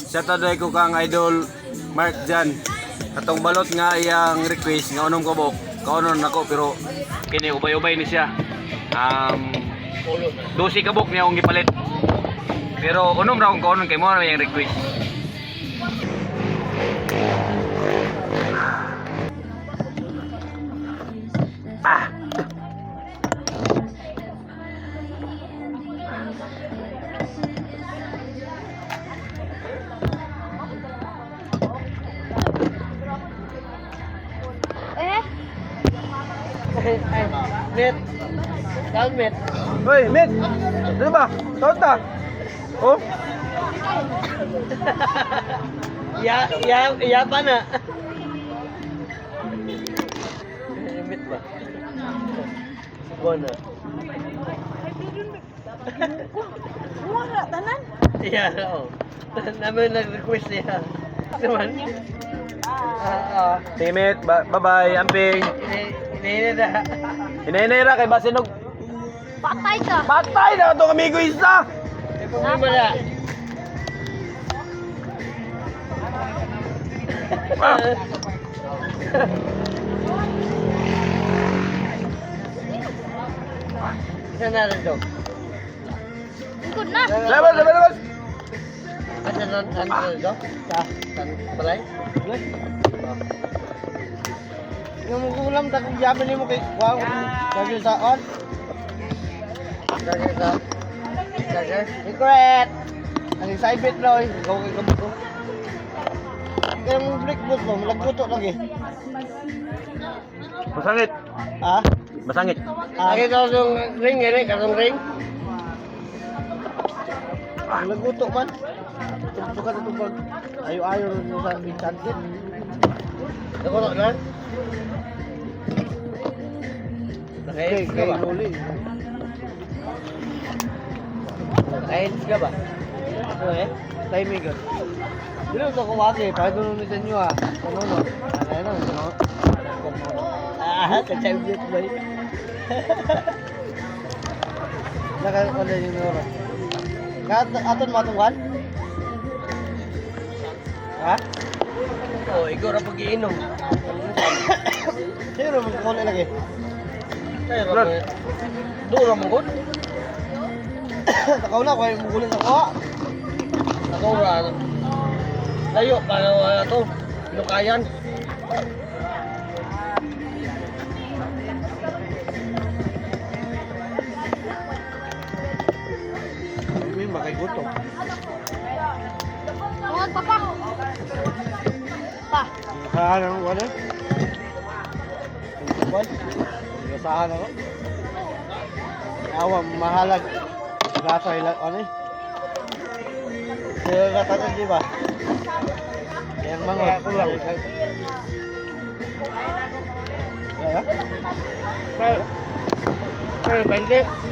Sa taday ko kang idol Mark Jan. Katong balot nga iyang request nga unom kabok. Kaunon nako pero kini ubay-ubay ni siya. 12 kabok niya akong gipalit. Pero unom ra akong kaunon kay mo na iyang request. Met. Saan met? Hoy, Mit! Ano ba? Tonta! Oh? Ya pa na. Met ba? Bona. Wala, tanan. Ya, oo. Namin nag-request niya. Naman. Sige, Mit. Bye-bye. Amping. Hindi na. Hinay-hinay ra kay Basinog. Patay ka. Patay na itong amigo isa! May problema na. Isa na rin to. Ikot na. Labas, labas, labas! Asa na rin to? Saan balay? Yung magulam, takong yaman mo kay wow. Charger sa on. Charger sa. Charger. Secret! Ang side bit na oy. Ikaw kay kabut ko. Kaya mong break boot mo, malagbuto lagi. Masangit. Ha? Masangit. Lagi ka yung ring, gini, karong ring. Malagbuto man. Sukat ito pag ayo-ayo mo sa binchantit. Ako na. Nakains ka ba? Nakains ka ba? Ano eh? Timing ka. Dito ito kumaki, pakidunong ni sa inyo ah. Ano no? Ano no? Kachabit ba yun? Nakakala yung nuro. Aton mo atong ha? Oo, ikaw na pag-iinom. Sino magkakuli lagi? Sino magkakuli? Doon ang mungkod? Takaw na, kaya mungkulin ako. Takaw na. Tayo, para wala ito. Pinukayan. May makigutom. Huwag pa pa. Pa. Saan ang wala? What? Saan ako? Awa, mahalag. Gasa ilan, ano eh? Sila katatan, di ba? Yang mga kulang. Kaya? Kaya, 20.